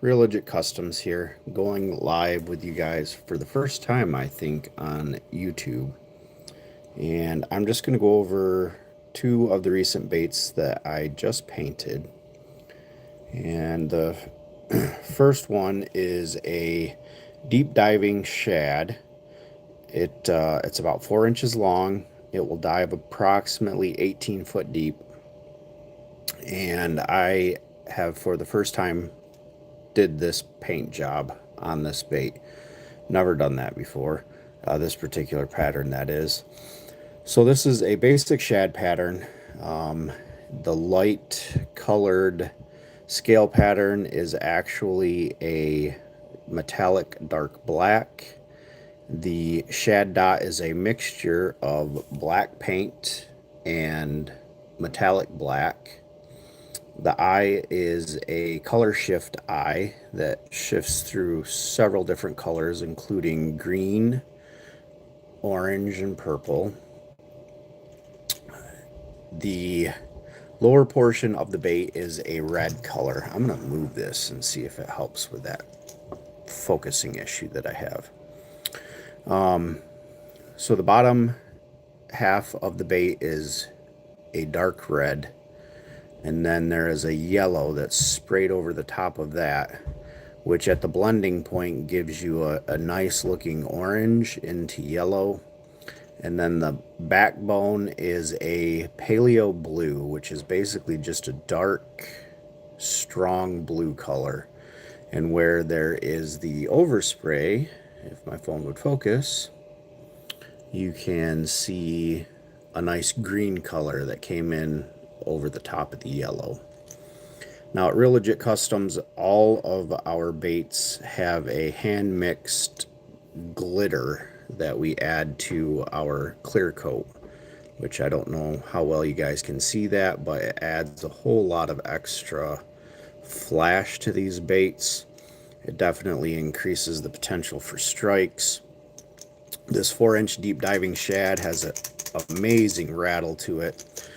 Real Legit Customs here, going live with you guys for the first time, I think, on YouTube. And I'm just going to go over two of the recent baits that I just painted. And the first one is a deep diving shad. It's about 4 inches long. It will dive approximately 18 foot deep. And I have, for the first time, did this paint job on this bait. Never done that before. This particular pattern, that is. So this is a basic shad pattern. The light colored scale pattern is actually a metallic dark black. The shad dot is a mixture of black paint and metallic black. The eye is a color shift eye that shifts through several different colors, including green, orange, and purple. The lower portion of the bait is a red color. I'm going to move this and see if it helps with that focusing issue that I have. So the bottom half of the bait is a dark red, and then there is a yellow that's sprayed over the top of that, which at the blending point gives you a nice looking orange into yellow. And then the backbone is a paleo blue, which is basically just a dark, strong blue color. And where there is the overspray, if my phone would focus, you can see a nice green color that came in over the top of the yellow. Now at Real Legit Customs, all of our baits have a hand mixed glitter that we add to our clear coat, which I don't know how well you guys can see that, but it adds a whole lot of extra flash to these baits. It definitely increases the potential for strikes. This 4-inch deep diving shad has an amazing rattle to it.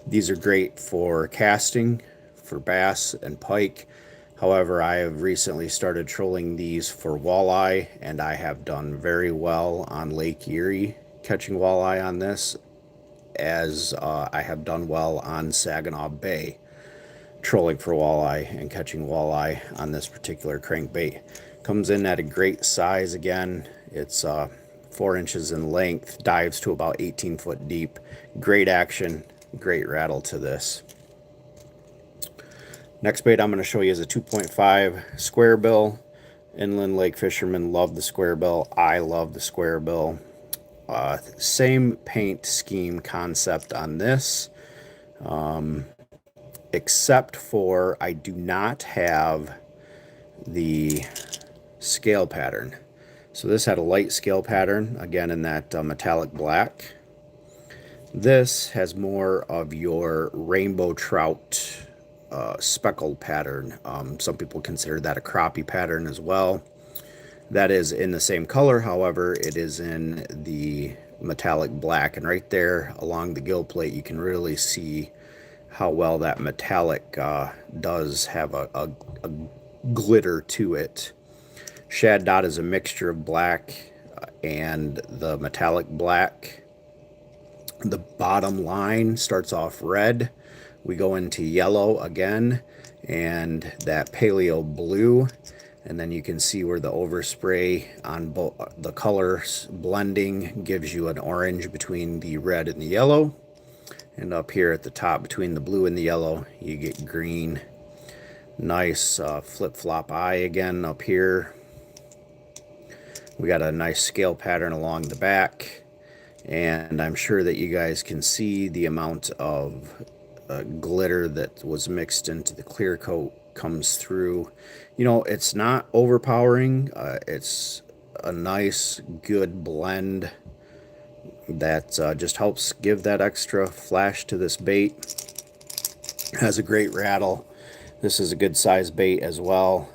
These are great for casting, for bass and pike. However, I have recently started trolling these for walleye, and I have done very well on Lake Erie catching walleye on this, as I have done well on Saginaw Bay trolling for walleye and catching walleye on this particular crankbait. Comes in at a great size again. It's 4 inches in length, dives to about 18 foot deep. Great action, great rattle to this. Next bait I'm going to show you is a 2.5 square bill. Inland lake fishermen love the square bill. I love the square bill. Same paint scheme concept on this, except for I do not have the scale pattern. So this had a light scale pattern, again in that metallic black. This has more of your rainbow trout speckled pattern. Some people consider that a crappie pattern as well. That is in the same color, however, it is in the metallic black, and right there along the gill plate you can really see how well that metallic does have a glitter to it. Shad dot is a mixture of black and the metallic black. The bottom line starts off red. We go into yellow again, and that paleo blue, and then you can see where the overspray on both the colors blending gives you an orange between the red and the yellow, and up here at the top between the blue and the yellow you get green. Nice flip-flop eye again up here. We got a nice scale pattern along the back, and I'm sure that you guys can see the amount of glitter that was mixed into the clear coat comes through. You know, it's not overpowering. It's a nice, good blend that just helps give that extra flash to this bait. Has a great rattle. This is a good size bait as well.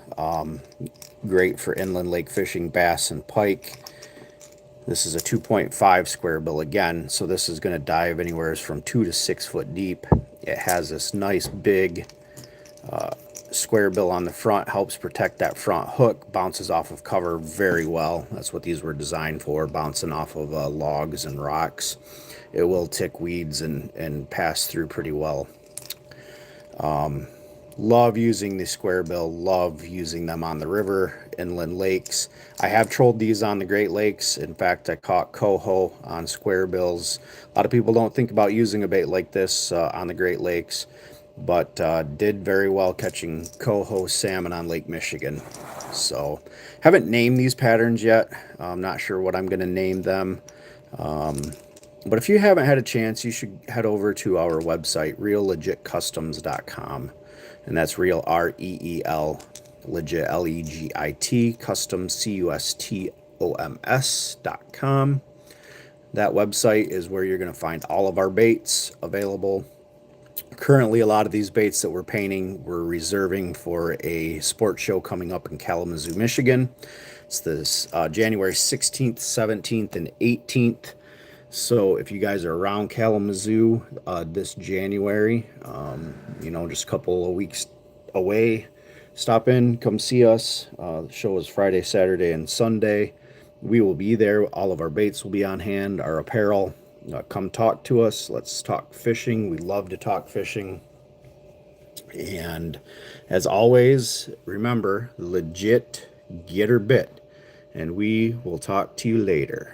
Great for inland lake fishing, bass and pike. This is a 2.5 square bill again, so this is going to dive anywhere from 2 to 6 foot deep. It has this nice big square bill on the front helps protect that front hook, bounces off of cover very well. That's what these were designed for, bouncing off of logs and rocks. It will tick weeds and pass through pretty well. Love using the square bill, love using them on the river, inland lakes. I have trolled these on the Great Lakes. In fact, I caught coho on square bills. A lot of people don't think about using a bait like this on the Great Lakes, but did very well catching coho salmon on Lake Michigan. So haven't named these patterns yet. I'm not sure what I'm going to name them. But if you haven't had a chance, you should head over to our website, reallegitcustoms.com. And that's real, R-E-E-L, legit, L-E-G-I-T, customs, C-U-S-T-O-M-S.com. That website is where you're going to find all of our baits available. Currently, a lot of these baits that we're painting, we're reserving for a sport show coming up in Kalamazoo, Michigan. It's this January 16th, 17th, and 18th. So if you guys are around Kalamazoo this January, you know, just a couple of weeks away, stop in, come see us. The show is Friday, Saturday, and Sunday. We will be there. All of our baits will be on hand, our apparel. Come talk to us. Let's talk fishing. We love to talk fishing. And as always, remember, legit, get her bit. And we will talk to you later.